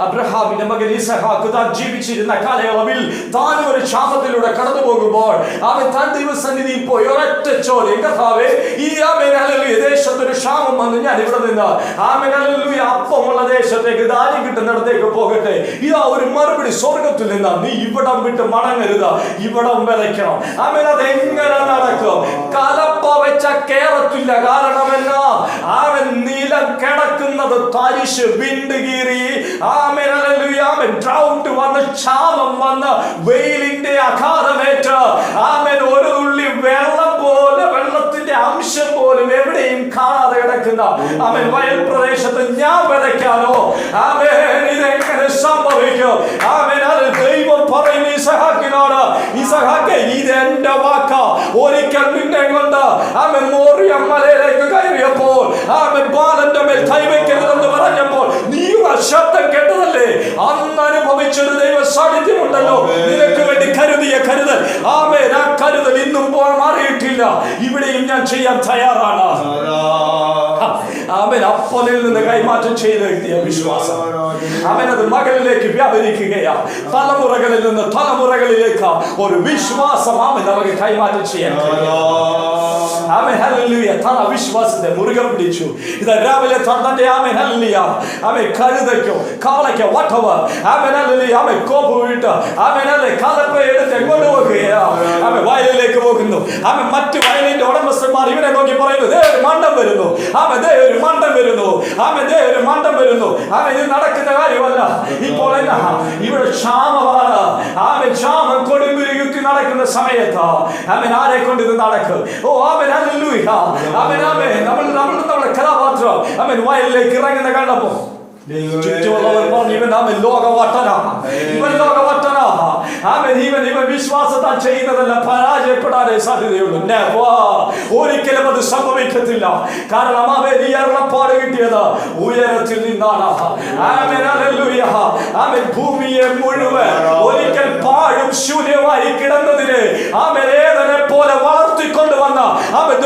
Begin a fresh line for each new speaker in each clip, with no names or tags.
അബ്രഹാമിന്റെ മകൻ ഇസഹാക്ക് താൻ ജീവിച്ചിരുന്ന കാലയളവിൽ താനും ഒരു ക്ഷാമത്തിലൂടെ കടന്നു പോകുമ്പോൾ അവൻ താൻ ദൈവസന്നിധിയിൽ പോയി ഒരൊറ്റ ചോദ്യം, കർത്താവേ, ഈ ദേശത്തൊരു ക്ഷാമം വന്ന് ഞാൻ ഇവിടെ നിന്ന് അപ്പമുള്ള ദേശത്തേക്ക്, ധാന്യം കിട്ടുന്നിടത്തേക്ക് പോകട്ടെ. ഇതാ ഒരു മറുപടി സ്വർഗത്തിൽ നിന്ന്, നീ ഇവിടം വിട്ട് മടങ്ങരുത്, ഇവിടം വിതയ്ക്കണം. അതെങ്ങനെ നടക്കും? കലപ്പ വെച്ച കേറത്തില്ല. കാരണം എന്നാ? അവൻ നിലം കിടക്കുന്നത് തരിശ് വിണ്ട് കീറി. ഡ്രൗട്ട് വന്ന്, ക്ഷാമം വന്ന്, വെയിലിന്റെ അഘാതമേറ്റ് ഒരു തുള്ളി വെള്ളം പോലെ, വെള്ളത്തിന്റെ അംശം പോലും എവിടെയും കാണാതെ കിടക്കുന്ന വയൽ പ്രദേശത്ത് ഞാൻ വിതയ്ക്കാനോ? ഇതെങ്ങനെ സംഭവിക്കും? അത് ദൈവം പറയുന്നു ഇസഹാക്കിനോട്, ഇസഹാക്കേ, ഇതെന്റെ വാക്ക. ഒരിക്കൽ നിന്നെ കൊണ്ട് മോറിയ മലയിലേക്ക് കയറിയപ്പോൾ ബാലന്റെ മേൽ കൈവയ്ക്കരുതെന്ന് പറഞ്ഞപ്പോൾ നീ ശബ്ദം കേട്ടതല്ലേ? അന്ന് അനുഭവിച്ചൊരു ദൈവ സാന്നിധ്യമുണ്ടല്ലോ നിനക്ക് വേണ്ടി കരുതിയ കരുതൽ. ആ കരുതൽ ഇന്നും മാറിയിട്ടില്ല. ഇവിടെയും ഞാൻ ചെയ്യാൻ തയ്യാറാണ്. അപ്പനിൽ നിന്ന് കൈമാറ്റം ചെയ്ത വ്യക്തിയ വിശ്വാസം അത് മകളിലേക്ക് വ്യാപരിക്കുകയാണ്. തലമുറകളിൽ നിന്ന് തലമുറകളിലേക്ക് ഒരു വിശ്വാസം നമുക്ക് കൈമാറ്റം ചെയ്യാൻ വിശ്വാസത്തെ മുറുകെ പിടിച്ചു. ഇത് രാവിലെ തന്റെ കഴുതയ്ക്കോ കാളയ്ക്കോ വട്ടവർ കോപ്പ് വീട്ട് കലപ്പ എടുത്ത് എങ്ങോട്ട് പോകുകയാണ്? വയലിലേക്ക് പോകുന്നു. മറ്റു വയലിന്റെ ഉടമസ്ഥന്മാർ ഇവനെ നോക്കി പറയുന്നു, ദേ ഒരു മണ്ടം വരുന്നു, ഒരു മണ്ടം വരുന്നു, ഒരു മണ്ടം വരുന്നു. ഇത് നടക്കുന്ന കാര്യമല്ല. ഇപ്പോൾ എന്നാ ഇവിടെ ക്ഷാമമാണ്. ക്ഷാമം കൊടുങ്കുരുത്തി നടക്കുന്ന സമയത്ത് ആരെ കൊണ്ട് ഇത് നടക്കും? നമ്മുടെ കഥാപാത്രം വയലിലേക്ക് ഇറങ്ങുന്ന കണ്ടപ്പോ ചുറ്റുമുള്ളവർ പറഞ്ഞു, ഇവൻ ലോകവട്ടനാ, ഇവൻ ലോകവട്ടനാ. ഇവൻ വിശ്വാസത്താൽ ചെയ്യുന്നതല്ല, പരാജയപ്പെടാനേ സാധ്യതയുള്ളൂ. ഒരിക്കലും അത് സംഭവിക്കത്തില്ല. കാരണം ഈ അരുളപ്പാട് കിട്ടിയത് ഉയരത്തിൽ നിന്നാണ്. ഭൂമിയെ മുഴുവൻ ഒരിക്കൽ പാഴും ശൂന്യമായി കിടന്നതിന് ഏതനെ പോലെ വളർത്തിക്കൊണ്ടുവന്ന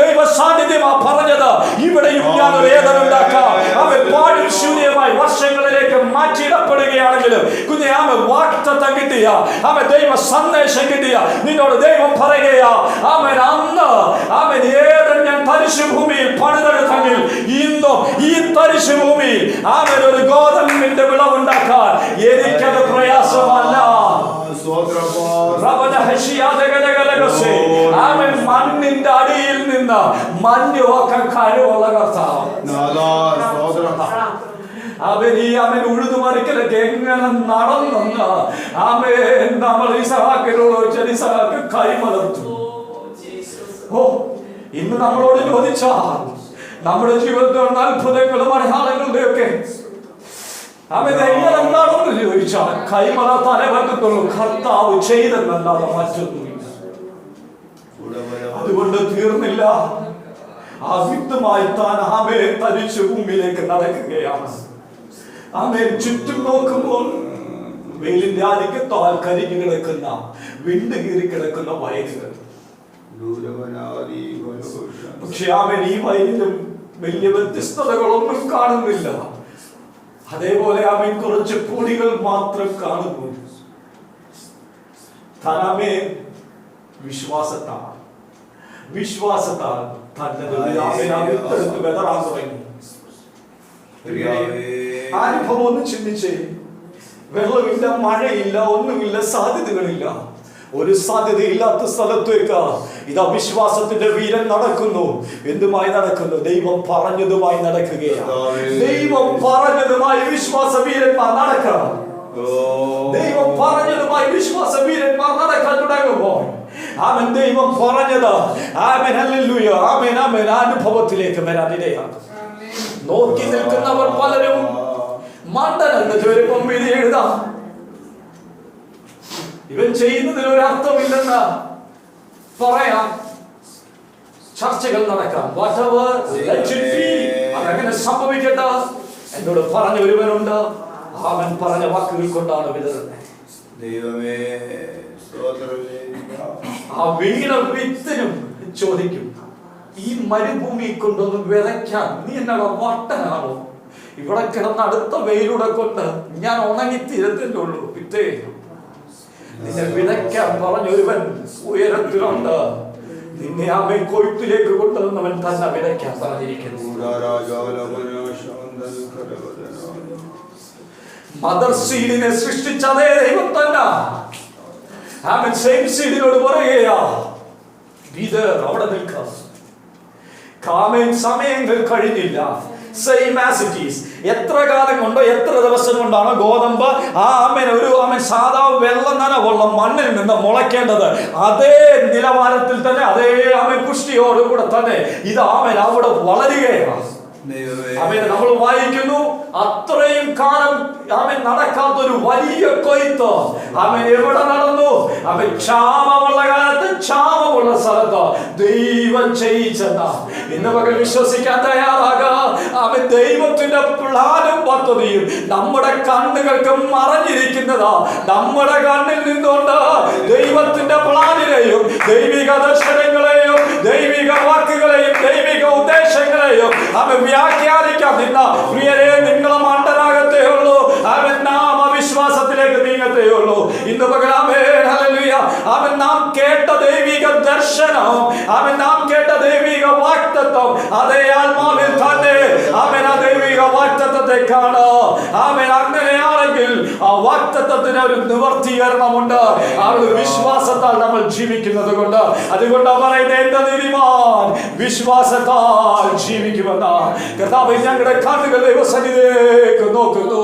ദൈവ സാന്നിധ്യമാ പറഞ്ഞത്, ഇവിടെയും ഞാനൊരു ഏതനുണ്ടാക്കാം. പാഴും ശൂന്യമായി വർഷങ്ങളിലേക്ക് മാറ്റിയിടപ്പെടുകയാണെങ്കിലും കുഞ്ഞെ വാഗ്ദത്തം കിട്ടിയ ദൈവ സന്ദേശം കിട്ടിയ നിന്നോട് ദൈവം പറയുകയാ, അന്ന് ഏതൻ ഞാൻ തരിശുഭൂമിയിൽ പണിതെടുത്തെങ്കിൽ ഇന്നും ഈ തരിശുഭൂമിയിൽ ഒരു ഗോതമ്പിന്റെ വിളവുണ്ടാക്കാൻ എനിക്കത് പ്രയാസമല്ല. മണ്ണിന്റെ അടിയിൽ നിന്ന് മഞ്ഞ് ഒക്കെ കഴിവുള്ള കർത്താവ്. അവൻ ഉഴുതുമറിക്കലൊക്കെ എങ്ങനെ നടന്നെന്ന് നമ്മൾ ഇസഹാക്കിനോട് ചോദിച്ചാൽ ഇസഹാക്ക് കൈമലർത്തു. ഇന്ന് നമ്മളോട് ചോദിച്ചാൽ നമ്മുടെ ജീവിതത്തിൽ അത്ഭുതങ്ങളും അടയാളങ്ങളുടെ ഒക്കെ എങ്ങനെ നടന്നു ചോദിച്ചാൽ കൈമലർത്താനേ പറ്റത്തുള്ളൂ. കർത്താവ് ചെയ്തെന്നല്ലാതെ മറ്റൊന്നുമില്ല. അതുകൊണ്ട് തീർന്നില്ല. വിത്തുമായി താൻ തരിച്ചു ഭൂമിയിലേക്ക് നടക്കുകയാണ്. ചുറ്റും നോക്കുമ്പോൾ വെയിലിന്റെ ആധിക്യത്താൽ കരിഞ്ഞു കിടക്കുന്ന, വിണ്ട് കീറി കിടക്കുന്ന വയലുകൾ. പക്ഷെ ഈ വയലിലും വലിയ വ്യത്യസ്തതകളൊന്നും കാണുന്നില്ല. അതേപോലെ കുറച്ച് പൊടികൾ മാത്രം കാണുന്നു. വിശ്വാസത്താൽ തന്റെ വെതറാൻ തുടങ്ങി. അനുഭവം ഒന്ന് ചിന്തിച്ചേ. വെള്ളമില്ല, മഴയില്ല, ഒന്നുമില്ല, സാധ്യതകളില്ല. ഒരു സാധ്യതയില്ലാത്ത സ്ഥലത്തേക്ക് ഇതാ വിശ്വാസത്തിന്റെ വീരൻ നടക്കുന്നു. എന്തുമായി നടക്കുന്നു? ദൈവം പറഞ്ഞതുമായി നടക്കുകയാണ്. ദൈവം പറഞ്ഞതുമായി വിശ്വാസ വീരന്മാർ നടക്കണം. ദൈവം പറഞ്ഞതുമായി വിശ്വാസ വീരന്മാർ നടക്കാൻ തുടങ്ങുമ്പോൾ ദൈവം പറഞ്ഞത് അനുഭവത്തിലേക്ക് വരാനിടയാണ്. നോക്കി നിൽക്കുന്നവർ പലരും മണ്ടനെന്ന് ചുരുക്കം വിധി എഴുതാം. ഇവൻ ചെയ്യുന്നതിൽ ഒരു അർത്ഥമില്ലെന്ന് പറയാം. ചർച്ചകൾ നടക്കാം. അതങ്ങനെ സംഭവിക്കട്ടെ. എന്നോട് പറഞ്ഞ ഒരുവനുണ്ട്. അവൻ പറഞ്ഞ വാക്കുകൾ കൊണ്ടാണ് വിതറുന്നത്. ആ വീണ വിത്തിനും ചോദിക്കും, ഈ മരുഭൂമി കൊണ്ടൊന്ന് വിതയ്ക്കാൻ നീ എന്നാണോ വട്ടനാണോ? ഇവിടെ കിടന്ന് അടുത്ത വെയിലൂടെ കൊണ്ട് ഞാൻ ഉണങ്ങിത്തീരത്തില്ലുള്ളൂ. വിത്തേ നിന്നെ വിതയ്ക്കാൻ പറഞ്ഞൊരുവൻ ഉയരത്തിലുണ്ട്. നിന്നെ ആമേൻ കൊയ്ത്തിലേക്ക് കൊണ്ടുവന്നവൻ തന്നെ വിതയ്ക്കാൻ പറഞ്ഞിരിക്കുന്നു. മദർ സീഡിനെ സൃഷ്ടിച്ച അതേ ദൈവം തന്നെ ആമേൻ സെയിം സീഡിനോട് പറയുകയാ, ഇത് അവിടെ നിൽക്കാം. ആമേൻ സമയങ്ങൾ കഴിഞ്ഞില്ല. Same as it is. എത്ര കാലം കൊണ്ടോ എത്ര ദിവസം കൊണ്ടാണ് ഗോതമ്പ് ആമേൻ സാധാ വെള്ളം നനവുള്ള മണ്ണിൽ നിന്ന് മുളയ്ക്കേണ്ടത്, അതേ നിലവാരത്തിൽ തന്നെ അതേ ആമേൻ പുഷ്ടിയോടുകൂടെ തന്നെ ഇത് ആമേൻ അവിടെ വളരുകയാണ്. ആമേൻ നമ്മൾ വായിക്കുന്നു, അത്രയും കാലം ആമേൻ നടക്കാത്തൊരു വലിയ കൊയ്ത്ത് ആമേൻ എവിടെ നടന്നു? ആമേൻ ക്ഷാമമുള്ള കാലത്ത് ക്ഷാമമുള്ള സ്ഥലത്ത് ദൈവം ചെയ്യിച്ചെന്ന. ഇന്ന് പകൽ വിശ്വസിക്കാൻ തയ്യാറാകാം. ആമേൻ ദൈവത്തിന്റെ പ്ലാനും പദ്ധതിയും നമ്മുടെ കണ്ണുകൾക്ക് മറഞ്ഞിരിക്കുന്നതാ. നമ്മുടെ കണ്ണിൽ നിന്നുകൊണ്ട് ദൈവത്തിന്റെ പ്ലാനിനെയും ദൈവിക ദർശനങ്ങളെയും ദൈവിക വാക്കുകളെയും ദൈവിക ഉദ്ദേശങ്ങളെയും ആമേൻ വ്യാഖ്യാനിക്കാൻ നിന്ന പ്രിയരെ, നിങ്ങൾ മണ്ടനാകത്തേ ഉള്ളൂ. അവൻ നാം അവിശ്വാസത്തിലേക്ക് നീങ്ങത്തേ ഉള്ളൂ. ഇന്ന് പകൽ ആമേൻ ഹല്ലേലൂയ, അവൻ നാം കേട്ട ദൈവിക ദർശനം, അവൻ നാം കേട്ട ദൈവിക വാഗ്ദത്തം അതേ ആത്മാവിൽ തന്നെ അവൻ ആ ദൈവിക വാഗ്ദത്തത്തെ കാണോ. ആമേൻ അങ്ങനെയാണെങ്കിൽ ആ വാഗ്ദത്തത്തിന് ഒരു നിവർത്തീകരണമുണ്ട്. ആ ഒരു വിശ്വാസത്താൽ നമ്മൾ ജീവിക്കുന്നത് കൊണ്ട്. അതുകൊണ്ടാ പറയുന്നത്, എന്റെ നീതിമാൻ വിശ്വാസത്താൽ ജീവിക്കുമെന്ന്. കർത്താവേ, ഞങ്ങളുടെ കണ്ണുകൾ ദൈവസന്നിധിയിലേക്ക് നോക്കുന്നു.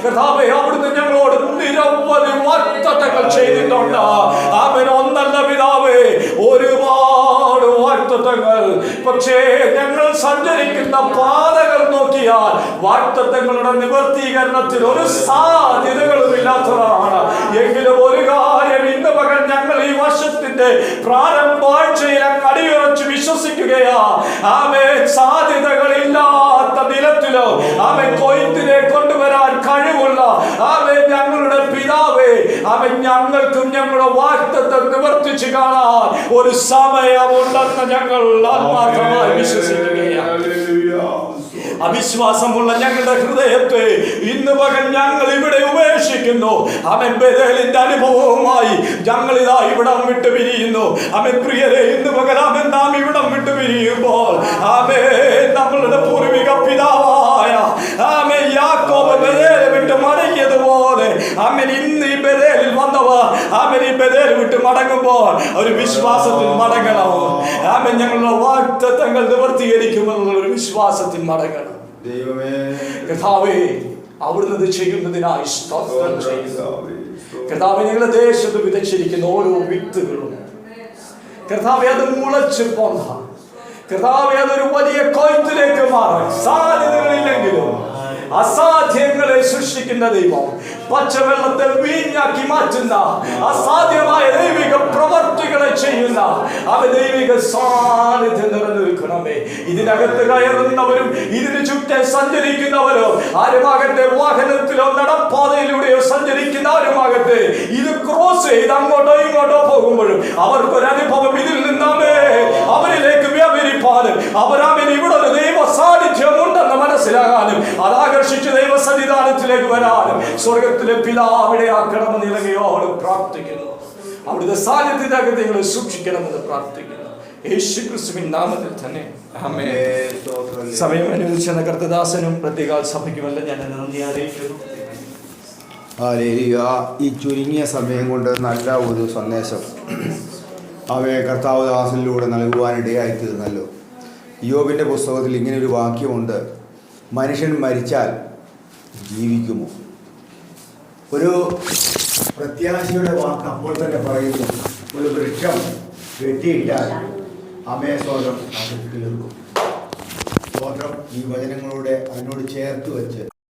കർത്താവേ, അവിടുന്ന് ഞങ്ങളോട് നിരവധി വാഗ്ദത്തങ്ങൾ ചെയ്തിട്ടുണ്ട്. ആമേൻ, ഒന്നല്ല പിതാവേ, ഒരുപാട് വാഗ്ദത്തങ്ങൾ. പക്ഷേ ഞങ്ങൾ സഞ്ചരിക്കുന്ന പാതകൾ നോക്കിയാൽ വാഗ്ദത്തങ്ങളുടെ നിവർത്തീകരണത്തിൽ ഒരു സാധ്യതകളും ഇല്ലാത്തതാണ്. എങ്കിലും ഒരു കാര്യം ഇന്ന് പകൽ ഞങ്ങൾ ഈ വർഷത്തിന്റെ പ്രാരംഭാഴ്ചയിൽ അടിയുറച്ച് വിശ്വസിക്കുകയാ. ആമേൻ, സാധ്യതകളില്ലാത്ത നിലത്തിലോ ആമേൻ കൊയ്ത്തിനെ കൊണ്ടുവരാൻ കഴിവുള്ള ആമേൻ ഞങ്ങളുടെ പിതാവേ, ആമേൻ ഞങ്ങൾക്കും ഞങ്ങളുടെ വാഗ്ദത്തം നിവർത്തിച്ചു കാണാൻ ഒരു സമയമുണ്ടെന്ന് ഞങ്ങൾ ആത്മാർത്ഥമായി വിശ്വസിക്കുകയാണ്. അവിശ്വാസമുള്ള ഞങ്ങളുടെ ഹൃദയത്തെ ഇന്ന് പകൽ ഞങ്ങൾ ഇവിടെ ഉപേക്ഷിക്കുന്നു. അവൻ ബേഥേലിന്റെ അനുഭവവുമായി ഞങ്ങൾ ഇതാ ഇവിടം വിട്ടു പിരിയുന്നു. അവൻ പ്രിയരെ, ഇന്ന് പകൽ അവൻ നാം ഇവിടം വിട്ടു പിരിയുമ്പോൾ ആമേൻ നമ്മളുടെ പൂർവിക പിതാവായ ആമേൻ യാക്കോബ് ബേഥേൽ വിട്ട് മടങ്ങിയതുപോലെ ആമേൻ ഇന്ന് ഈ ബേഥേലിൽ വന്നവർ ആമേൻ ഈ ബേഥേൽ വിട്ട് മടങ്ങുമ്പോൾ ഒരു വിശ്വാസത്തിൽ മടങ്ങണം. ആമേൻ ഞങ്ങളുടെ വാഗ്ദത്തങ്ങൾ നിവർത്തീകരിക്കുമെന്നുള്ള ഒരു വിശ്വാസത്തിൽ മടങ്ങണം. കർത്താവേ, അവിടുന്ന് ചെയ്യുന്നതിനായി സ്തോത്രം ചെയ്യുന്നു. കർത്താവേ, ഞങ്ങളുടെ ദേശത്ത് വിതച്ചിരിക്കുന്ന ഓരോ വിത്തുകളും കർത്താവേ അത് മുളച്ച് പോന്ന കർത്താവേ അതൊരു വലിയ കൊയ്ത്തിലേക്ക് മാറാൻ സാധ്യതകളില്ലെങ്കിലും അസാധ്യങ്ങളെ സൃഷ്ടിക്കുന്ന ദൈവം, പച്ചവെള്ളത്തെ വീഞ്ഞാക്കി മാറ്റുന്ന അസാധ്യമായ ദൈവിക പ്രവർത്തികളെ ചെയ്യുന്ന അവ ദൈവിക സാന്നിധ്യം നിറഞ്ഞു നിൽക്കണമേ. ഇതിനകത്ത് കയറുന്നവരും ഇതിന് ചുറ്റും സഞ്ചരിക്കുന്നവരോ ആരുമാകട്ടെ, വാഹനത്തിലോ നടപ്പാതയിലൂടെയോ സഞ്ചരിക്കുന്നവരുമാകട്ടെ, ഇത് ക്രോസ് ചെയ്ത് അങ്ങോട്ടോ ഇങ്ങോട്ടോ പോകുമ്പോഴും അവർക്കൊരനുഭവം ഇതിൽ നിന്നാമേ അവരിലേക്ക് വ്യാപരിപ്പാനും അവരാമൻ ഇവിടെ ഒരു ദൈവ സാന്നിധ്യം ഉണ്ടെന്ന് മനസ്സിലാകാനും അതാകർഷിച്ച് ദൈവ സന്നിധാനത്തിലേക്ക് വരാനും സ്വർഗത്തിലെ പിതാവിടെ ആക്കണമെന്ന് ഇളകിയോട് പ്രാർത്ഥിക്കുന്നു. അവിടുത്തെ സാന്നിധ്യത്തിനകത്ത് നിങ്ങൾ സൂക്ഷിക്കണമെന്ന് പ്രാർത്ഥിക്കുന്നു. യേശു ക്രിസ്തുവിൻ നാമത്തിൽ തന്നെ ആമേൻ. സമയം അനുവദിച്ച കർത്തദാസനും പ്രത്യേക സഭയ്ക്കുമല്ല ഞാൻ നന്ദി അറിയിക്കുന്നു.
ഈ ചുരുങ്ങിയ സമയം കൊണ്ട് നല്ല ഒരു സന്ദേശം അവയെ കർത്താവ് ദാസനിലൂടെ നൽകുവാനിടയായി തീർന്നല്ലോ. യോബിൻ്റെ പുസ്തകത്തിൽ ഇങ്ങനൊരു വാക്യമുണ്ട്: മനുഷ്യൻ മരിച്ചാൽ ജീവിക്കുമോ? ഒരു പ്രത്യാശയുടെ വാക്ക് അപ്പോൾ തന്നെ പറയുന്നു. ഒരു വൃക്ഷം വെട്ടിയിട്ടാൽ അമേസ്വരം അത് കിളിർക്കും. സ്തോത്രം. ഈ വചനങ്ങളോടെ അതിനോട് ചേർത്ത് വെച്ച്